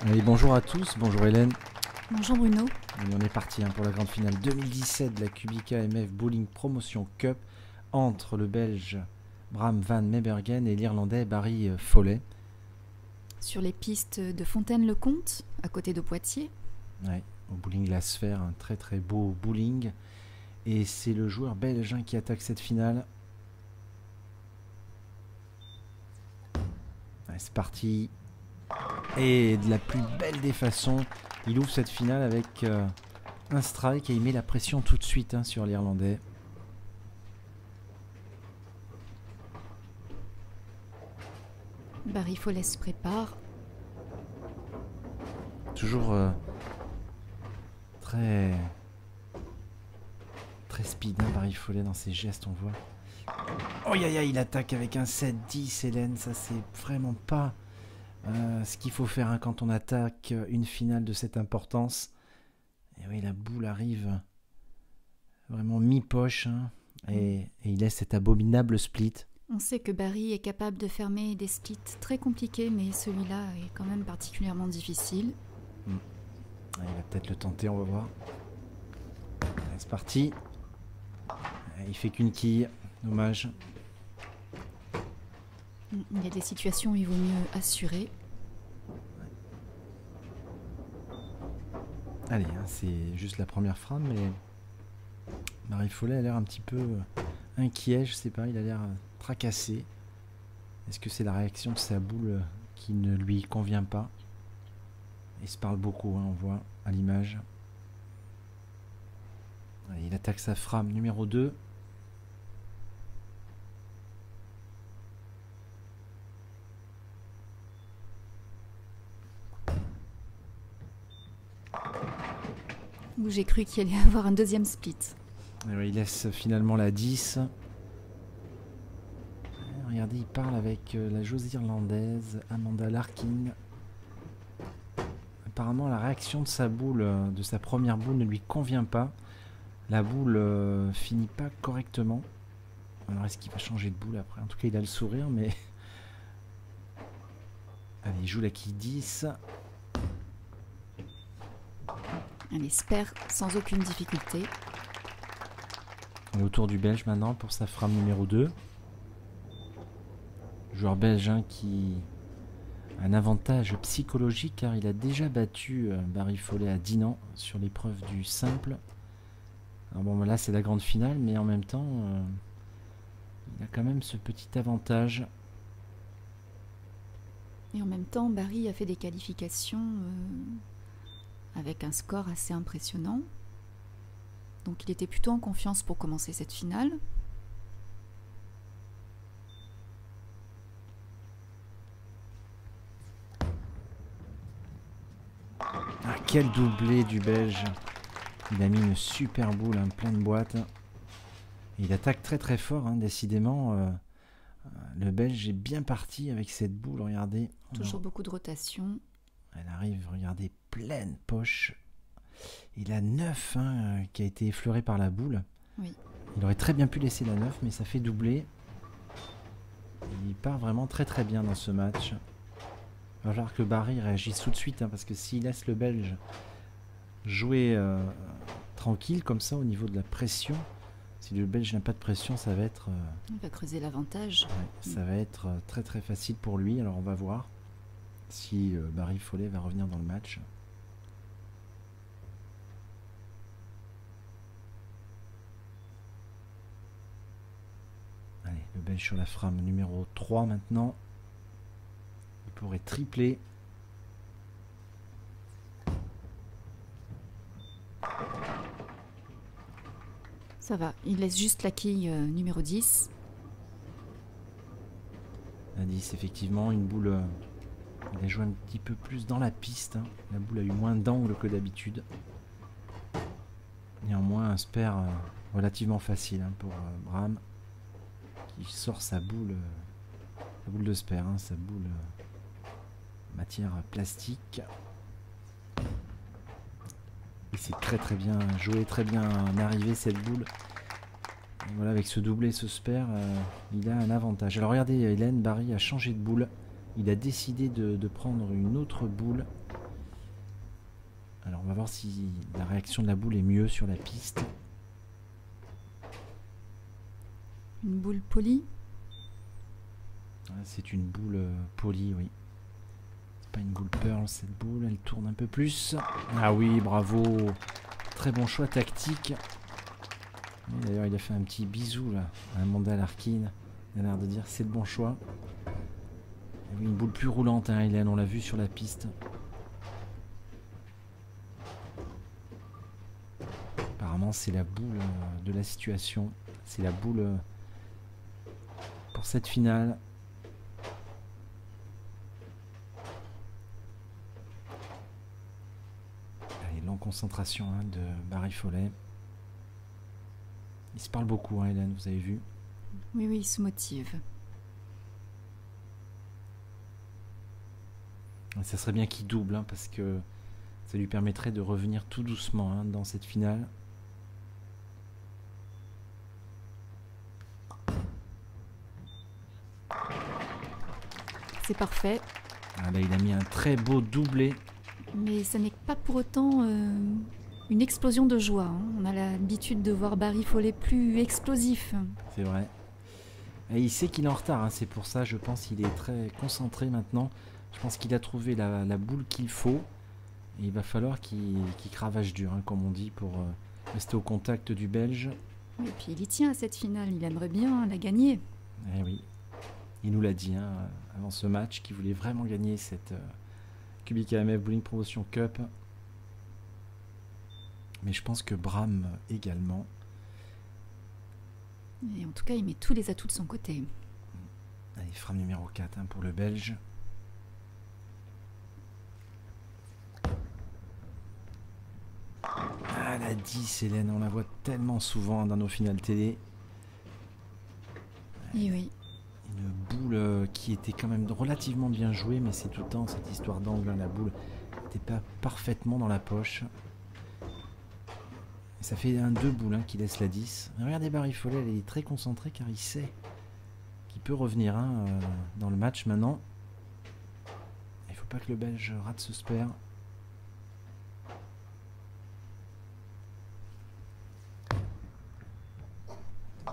Allez, bonjour à tous, bonjour Hélène. Bonjour Bruno. Et on est parti pour la grande finale 2017 de la Kubica MF Bowling Promotion Cup entre le Belge Bram van Mebergen et l'Irlandais Barry Foley. Sur les pistes de Fontaine-le-Comte, à côté de Poitiers. Ouais, au bowling La Sphère, un très très beau bowling. Et c'est le joueur belge qui attaque cette finale. Ouais, c'est parti. Et de la plus belle des façons, il ouvre cette finale avec un strike et il met la pression tout de suite sur l'Irlandais. Barry Foley se prépare. Toujours très speed, Barry Foley dans ses gestes, on voit. Oh ya ya, il attaque avec un 7-10, Hélène, ça c'est vraiment pas ce qu'il faut faire quand on attaque une finale de cette importance. Et oui, la boule arrive vraiment mi-poche et il laisse cet abominable split. On sait que Barry est capable de fermer des splits très compliqués, mais celui-là est quand même particulièrement difficile. Il va peut-être le tenter, on va voir. Allez, c'est parti. Il fait qu'une quille, dommage. Il y a des situations où il vaut mieux assurer. Allez, c'est juste la première frappe, mais Barry Foley a l'air un petit peu inquiet, je sais pas, il a l'air tracassé. Est-ce que c'est la réaction de sa boule qui ne lui convient pas? Il se parle beaucoup, on voit à l'image. Il attaque sa frappe numéro 2. Où j'ai cru qu'il allait avoir un deuxième split. Il laisse finalement la 10. Regardez, il parle avec la joueuse irlandaise Amanda Larkin. Apparemment, la réaction de sa boule, de sa première boule, ne lui convient pas. La boule finit pas correctement. Alors, est-ce qu'il va changer de boule après? En tout cas, il a le sourire, mais... Allez, il joue la quille 10. Elle espère sans aucune difficulté. On est autour du Belge maintenant pour sa frappe numéro 2. Joueur belge qui a un avantage psychologique car il a déjà battu Barry Foley à Dinan sur l'épreuve du simple. Alors bon, là c'est la grande finale, mais en même temps il a quand même ce petit avantage. Et en même temps, Barry a fait des qualifications avec un score assez impressionnant. Donc il était plutôt en confiance pour commencer cette finale. Ah, quel doublé du Belge. Il a mis une super boule, pleine boîte. Et il attaque très très fort, décidément. Le Belge est bien parti avec cette boule, regardez. Toujours beaucoup de rotation. Elle arrive, regardez, pleine poche. Il a 9 qui a été effleuré par la boule. Oui. Il aurait très bien pu laisser la 9, mais ça fait doubler. Il part vraiment très très bien dans ce match. Il va falloir que Barry réagisse tout de suite, parce que s'il laisse le Belge jouer tranquille comme ça au niveau de la pression, si le Belge n'a pas de pression, ça va être... Il va creuser l'avantage. Ça va être très très facile pour lui. Alors on va voir si Barry Foley va revenir dans le match. Allez, le Belge sur la frame numéro 3 maintenant. Il pourrait tripler. Ça va, il laisse juste la quille numéro 10. La 10, effectivement, une boule... il a joué un petit peu plus dans la piste. La boule a eu moins d'angle que d'habitude. Néanmoins, un spare relativement facile pour Bram, qui sort sa boule de spare, sa boule matière plastique. Et c'est très très bien joué, très bien arrivé cette boule. Et voilà, avec ce doublé, ce spare, il a un avantage. Alors regardez, Hélène, Barry a changé de boule. Il a décidé de prendre une autre boule. Alors on va voir si la réaction de la boule est mieux sur la piste. Une boule polie. C'est une boule polie, oui. C'est pas une boule pearl cette boule, elle tourne un peu plus. Ah oui, bravo. Très bon choix tactique. D'ailleurs, il a fait un petit bisou là à Amanda Larkin. Il a l'air de dire c'est le bon choix. Et oui, une boule plus roulante, hein, Hélène, on l'a vu sur la piste. Apparemment, c'est la boule de la situation. C'est la boule pour cette finale. Allez, longue concentration hein, de Barry Foley. Il se parle beaucoup, hein, Hélène, vous avez vu. Oui, oui, il se motive. Ça serait bien qu'il double, hein, parce que ça lui permettrait de revenir tout doucement hein, dans cette finale. C'est parfait. Ah, là, il a mis un très beau doublé. Mais ça n'est pas pour autant une explosion de joie. Hein. On a l'habitude de voir Barry Foley plus explosif. C'est vrai. Et il sait qu'il est en retard, hein, c'est pour ça, je pense qu'il est très concentré maintenant. Je pense qu'il a trouvé la boule qu'il faut. Et il va falloir qu'il cravache dur, hein, comme on dit, pour rester au contact du Belge. Et puis il y tient à cette finale, il aimerait bien la gagner. Eh oui, il nous l'a dit hein, avant ce match, qu'il voulait vraiment gagner cette Kubik AMF Bowling Promotion Cup. Mais je pense que Bram également. Et en tout cas, il met tous les atouts de son côté. Allez, frame numéro 4 hein, pour le Belge. Ah, la 10, Hélène, on la voit tellement souvent dans nos finales télé. Et oui. Une boule qui était quand même relativement bien jouée, mais c'est tout le temps cette histoire d'angle. Hein, la boule n'était pas parfaitement dans la poche. Et ça fait un 2 boules hein, qui laisse la 10. Regardez Barry Foley, il est très concentré car il sait qu'il peut revenir hein, dans le match maintenant. Il ne faut pas que le Belge rate ce spare.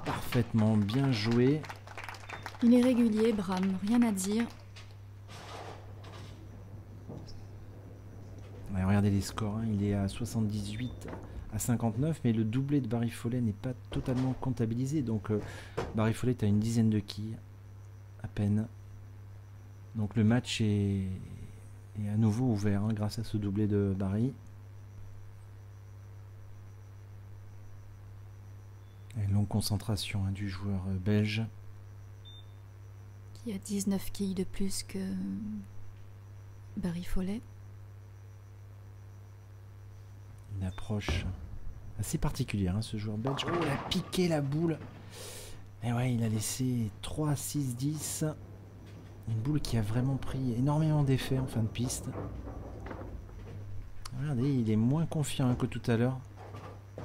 Parfaitement bien joué. Il est régulier, Bram, rien à dire. Ouais, regardez les scores, hein. Il est à 78 à 59, mais le doublé de Barry Foley n'est pas totalement comptabilisé. Donc Barry Foley est à une dizaine de quilles, à peine. Donc le match est à nouveau ouvert hein, grâce à ce doublé de Barry. Et longue concentration hein, du joueur belge. Qui a 19 quilles de plus que Barry Foley. Une approche assez particulière, hein, ce joueur belge. Oh, il a piqué la boule. Et ouais, il a laissé 3, 6, 10. Une boule qui a vraiment pris énormément d'effets en fin de piste. Regardez, il est moins confiant hein, que tout à l'heure.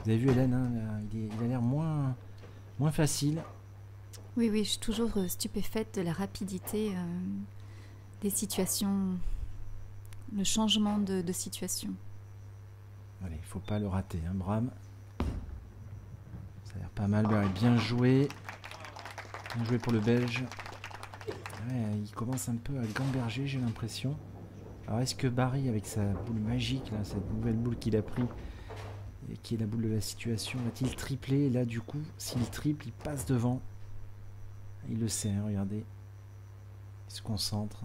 Vous avez vu Hélène, hein, il a l'air moins facile. Oui, oui, je suis toujours stupéfaite de la rapidité des situations, le changement de situation. Allez, il ne faut pas le rater, hein, Bram. Ça a l'air pas mal, bien joué. Bien joué pour le Belge. Ouais, il commence un peu à gamberger, j'ai l'impression. Alors est-ce que Barry, avec sa boule magique, là, cette nouvelle boule qu'il a pris, et qui est la boule de la situation, va-t-il tripler? Et là, du coup, s'il triple, il passe devant. Il le sait, hein, regardez. Il se concentre.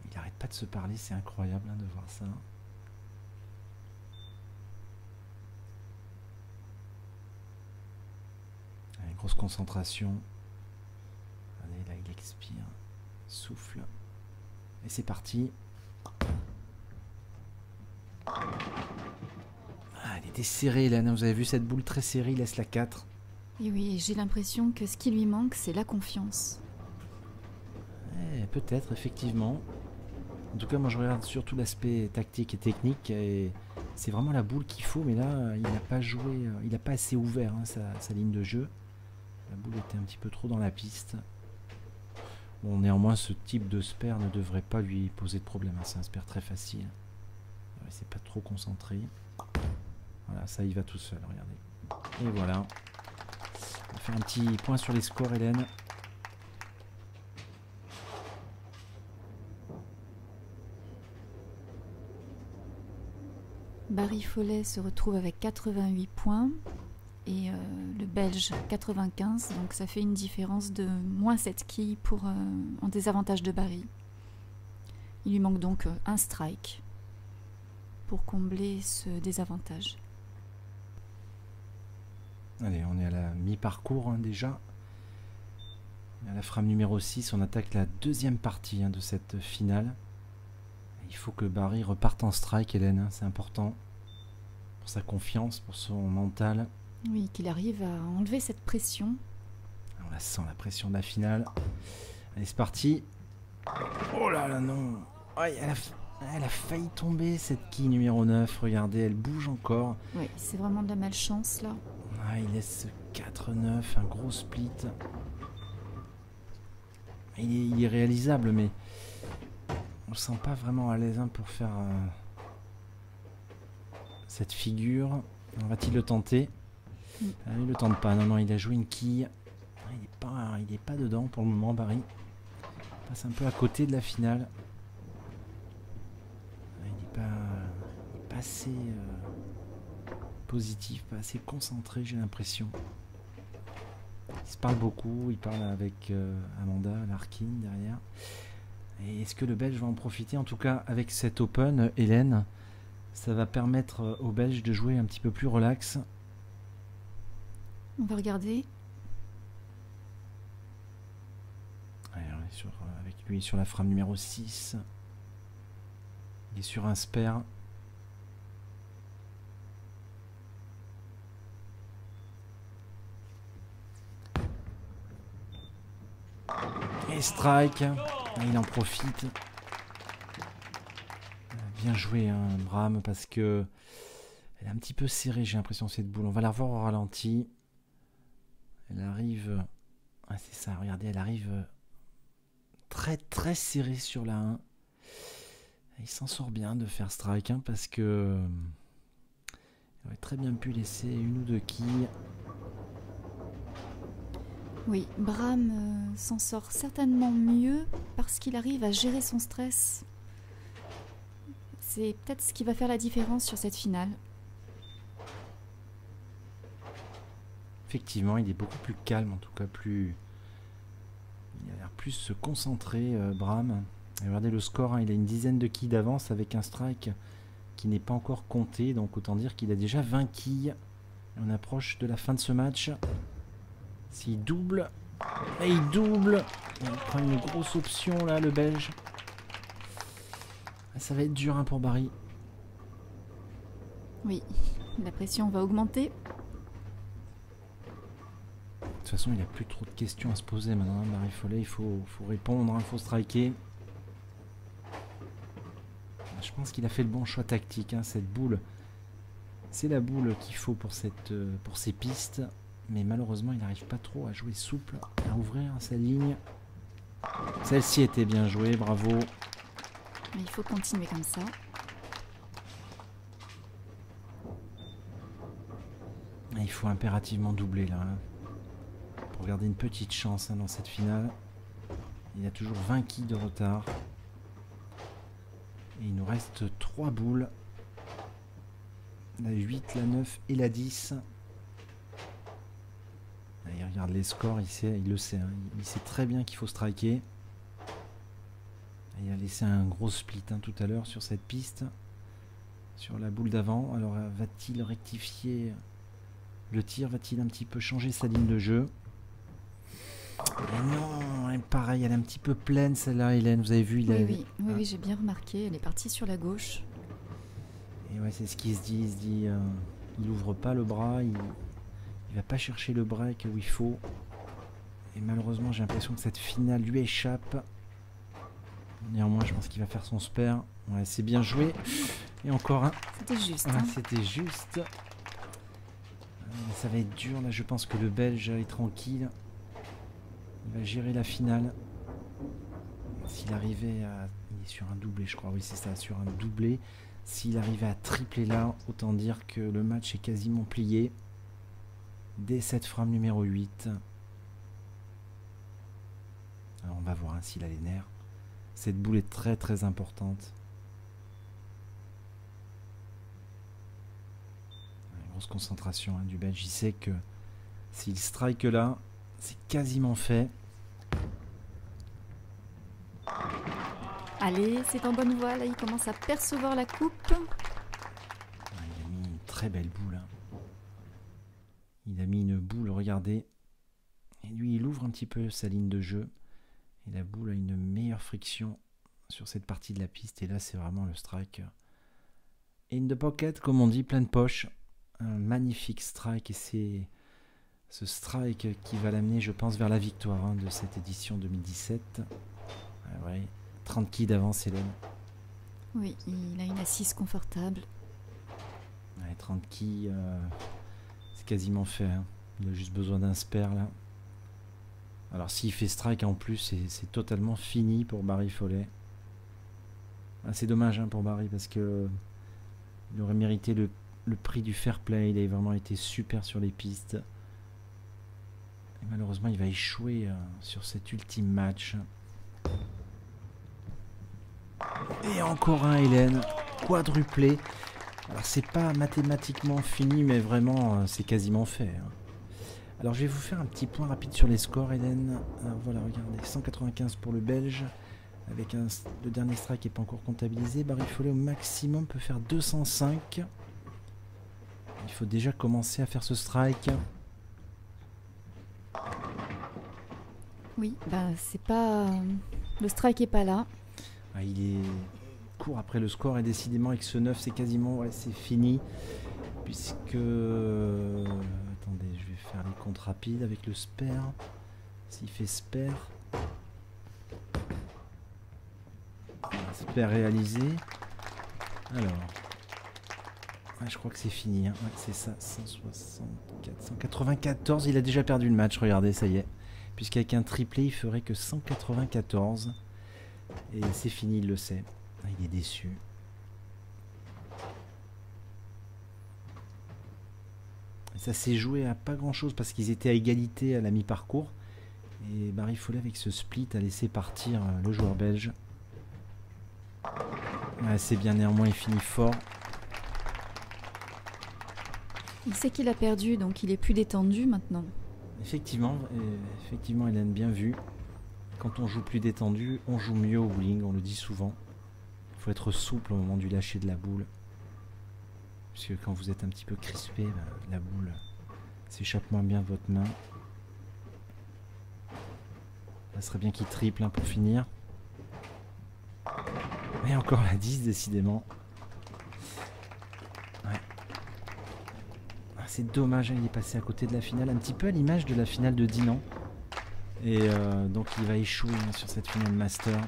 Il n'arrête pas de se parler, c'est incroyable hein, de voir ça. Allez, grosse concentration. Allez, là, il expire. Souffle. Et c'est parti. Ah, elle était serrée là, vous avez vu cette boule très serrée, il laisse la 4. Et oui, j'ai l'impression que ce qui lui manque, c'est la confiance. Peut-être, effectivement. En tout cas, moi je regarde surtout l'aspect tactique et technique. Et c'est vraiment la boule qu'il faut, mais là, il n'a pas joué, il n'a pas assez ouvert hein, sa ligne de jeu. La boule était un petit peu trop dans la piste. Bon, néanmoins, ce type de spare ne devrait pas lui poser de problème. Hein. C'est un spare très facile. c'est pas trop concentré. Voilà, ça y va tout seul, regardez. Et voilà. On va faire un petit point sur les scores, Hélène. Barry Follet se retrouve avec 88 points et le Belge 95, donc ça fait une différence de moins 7 quilles en désavantage de Barry. Il lui manque donc un strike pour combler ce désavantage. Allez, on est à la mi-parcours déjà. À la frame numéro 6, on attaque la deuxième partie de cette finale. Il faut que Barry reparte en strike, Hélène, c'est important. Pour sa confiance, pour son mental. Oui, qu'il arrive à enlever cette pression. On la sent, la pression de la finale. Allez, c'est parti. Oh là là, non. Ouais, elle a failli tomber, cette quille numéro 9. Regardez, elle bouge encore. Oui, c'est vraiment de la malchance, là. Ah, il laisse 4-9, un gros split. Il est réalisable, mais on le sent pas vraiment à l'aise pour faire cette figure. Va-t-il le tenter? Il le tente pas. Non, non, il a joué une quille. Il est pas dedans pour le moment, Barry. Il passe un peu à côté de la finale. Il n'est pas assez positif, pas assez concentré, j'ai l'impression. Il se parle beaucoup, il parle avec Amanda Larkin derrière. Et est-ce que le Belge va en profiter? En tout cas, avec cet Open, Hélène, ça va permettre aux Belges de jouer un petit peu plus relax. On va regarder. Allez, avec lui sur la frame numéro 6. Il est sur un spare. Et strike. Il en profite. Bien joué, Bram, parce que elle est un petit peu serrée, j'ai l'impression, cette boule. On va la revoir au ralenti. Elle arrive... Ah, c'est ça, regardez, elle arrive très très serrée sur la 1. Il s'en sort bien de faire strike, parce que il aurait très bien pu laisser une ou deux quilles. Oui, Bram s'en sort certainement mieux parce qu'il arrive à gérer son stress. C'est peut-être ce qui va faire la différence sur cette finale. Effectivement, il est beaucoup plus calme, en tout cas plus... Il a l'air plus se concentrer, Bram. Et regardez le score, il a une dizaine de quilles d'avance avec un strike qui n'est pas encore compté. Donc autant dire qu'il a déjà 20 quilles. Et on approche de la fin de ce match. S'il double... Et il double. Il prend une grosse option là, le Belge. Ça va être dur pour Barry. Oui, la pression va augmenter. De toute façon, il n'a plus trop de questions à se poser maintenant. Barry Follet, il faut répondre, il faut striker. Je pense qu'il a fait le bon choix tactique. Cette boule, c'est la boule qu'il faut pour ces pistes. Mais malheureusement, il n'arrive pas trop à jouer souple, à ouvrir sa ligne. Celle-ci était bien jouée, bravo. Il faut continuer comme ça. Et il faut impérativement doubler là. Pour garder une petite chance dans cette finale. Il y a toujours 20 quilles de retard. Et il nous reste 3 boules. La 8, la 9 et la 10. Il regarde les scores, il le sait. Il sait très bien qu'il faut striker. Et il a laissé un gros split tout à l'heure sur cette piste. Sur la boule d'avant. Alors va-t-il rectifier le tir? Va-t-il un petit peu changer sa ligne de jeu? Et non, pareil, elle est un petit peu pleine celle-là, Hélène. Vous avez vu, oui, j'ai bien remarqué. Elle est partie sur la gauche. Et ouais, c'est ce qu'il se dit. Il se dit, il ouvre pas le bras, il va pas chercher le break où il faut. Et malheureusement, j'ai l'impression que cette finale lui échappe. Néanmoins, je pense qu'il va faire son spare. Ouais, c'est bien joué. Et encore un. C'était juste. Ouais, c'était juste. Ça va être dur. Là, je pense que le Belge est tranquille. Il va gérer la finale. S'il arrivait à... Il est sur un doublé, je crois. Oui, c'est ça, sur un doublé. S'il arrivait à tripler là, autant dire que le match est quasiment plié. Dès cette frame numéro 8. Alors on va voir hein, s'il a les nerfs. Cette boule est très très importante. Grosse concentration hein, du Belge. Il sait que s'il strike là, c'est quasiment fait. Allez, c'est en bonne voie. Là, il commence à percevoir la coupe. Il a mis une très belle boule. Hein. Il a mis une boule, regardez. Et lui, il ouvre un petit peu sa ligne de jeu. Et la boule a une meilleure friction sur cette partie de la piste. Et là, c'est vraiment le strike. In the pocket, comme on dit, plein de poche. Un magnifique strike. Et c'est ce strike qui va l'amener, je pense, vers la victoire hein, de cette édition 2017. Ah ouais, 30 quilles d'avance, Hélène. Oui, il a une assise confortable. Ouais, 30 quilles, c'est quasiment fait. Hein. Il a juste besoin d'un spare là. Alors s'il fait strike en plus, c'est totalement fini pour Barry Foley. Ah, c'est dommage hein, pour Barry parce que il aurait mérité le prix du fair play. Il a vraiment été super sur les pistes. Et malheureusement, il va échouer sur cet ultime match. Et encore un Hélène, quadruplé. Alors c'est pas mathématiquement fini, mais vraiment c'est quasiment fait. Hein. Alors je vais vous faire un petit point rapide sur les scores, Hélène. Alors voilà, regardez, 195 pour le Belge, avec le dernier strike qui n'est pas encore comptabilisé. Barry Foley au maximum peut faire 205. Il faut déjà commencer à faire ce strike. Oui, bah c'est pas... Le strike est pas là. Ah, il est court après le score et décidément avec ce 9 c'est quasiment ouais, c'est fini puisque attendez, je vais faire les comptes rapides avec le spare. S'il fait spare, spare réalisé. Alors ouais, je crois que c'est fini hein. Ouais, c'est ça, 164 194. Il a déjà perdu le match, regardez, ça y est, puisqu'avec un triplé il ferait que 194. Et c'est fini, il le sait. Il est déçu. Et ça s'est joué à pas grand chose parce qu'ils étaient à égalité à la mi-parcours. Et Barry Foley avec ce split a laissé partir le joueur belge. Ouais, c'est bien, néanmoins il finit fort. Il sait qu'il a perdu, donc il est plus détendu maintenant. Effectivement, il a bien vu. Quand on joue plus détendu, on joue mieux au bowling, on le dit souvent. Il faut être souple au moment du lâcher de la boule. Parce que quand vous êtes un petit peu crispé, la boule s'échappe moins bien de votre main. Ça serait bien qu'il triple hein, pour finir. Et encore la 10 décidément. Ouais. Ah, c'est dommage, hein, il est passé à côté de la finale, un petit peu à l'image de la finale de Dinan. Et donc il va échouer hein, sur cette finale master.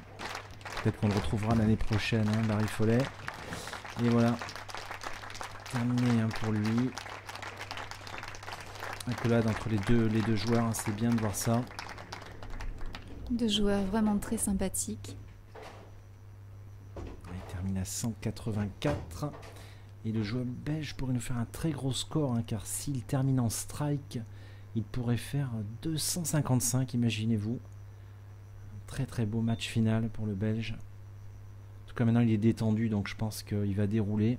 Peut-être qu'on le retrouvera l'année prochaine, hein, Barry Foley. Et voilà. Terminé hein, pour lui. Accolade entre les deux joueurs, hein, c'est bien de voir ça. Deux joueurs vraiment très sympathiques. Il termine à 184. Et le joueur belge pourrait nous faire un très gros score, hein, car s'il termine en strike, il pourrait faire 255, imaginez-vous. Un très très beau match final pour le Belge. En tout cas maintenant il est détendu, donc je pense qu'il va dérouler.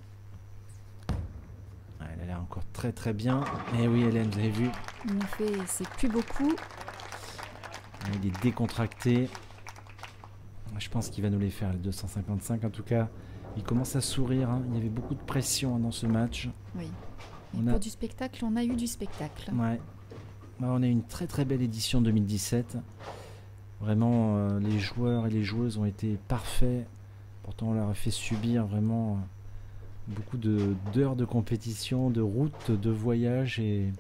Ah, elle a l'air encore très très bien. Et oui Hélène, vous avez vu. En effet, c'est plus beaucoup. Il est décontracté. Je pense qu'il va nous les faire, les 255. En tout cas, il commence à sourire. Hein. Il y avait beaucoup de pression hein, dans ce match. Oui. Et pour du spectacle, on a eu du spectacle. Ouais. On a eu une très très belle édition 2017. Vraiment, les joueurs et les joueuses ont été parfaits. Pourtant, on leur a fait subir vraiment beaucoup d'heures de compétition, de routes, de voyages. Et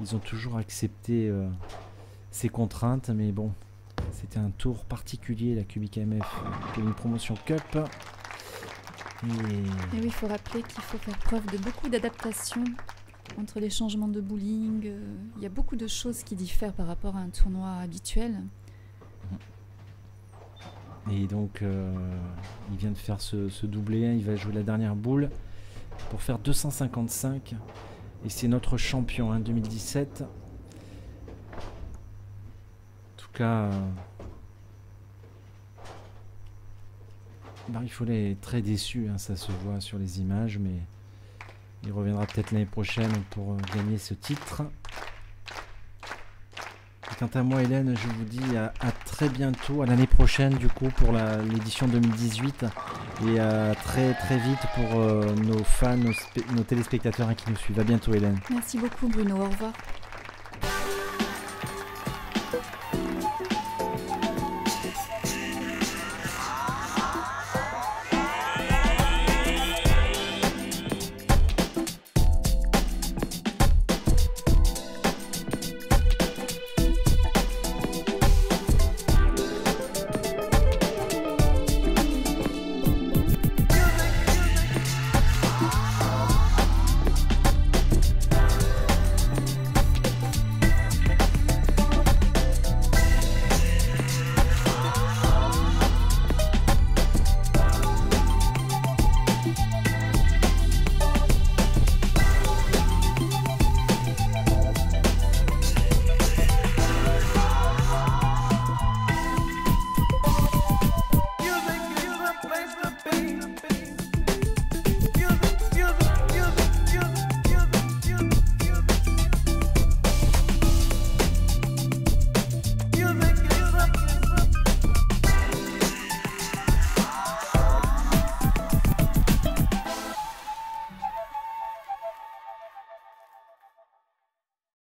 ils ont toujours accepté ces contraintes. Mais bon, c'était un tour particulier, la QBKMF, pour une promotion Cup. Et oui, il faut rappeler qu'il faut faire preuve de beaucoup d'adaptation entre les changements de bowling. Il y a beaucoup de choses qui diffèrent par rapport à un tournoi habituel. Et donc, il vient de faire ce doublé. Il va jouer la dernière boule pour faire 255. Et c'est notre champion, 2017. En tout cas, Barry Follet est très déçu, ça se voit sur les images, mais il reviendra peut-être l'année prochaine pour gagner ce titre. Et quant à moi, Hélène, je vous dis à très bientôt, à l'année prochaine du coup pour l'édition 2018 et à très très vite pour nos fans, nos téléspectateurs qui nous suivent. À bientôt, Hélène. Merci beaucoup, Bruno. Au revoir.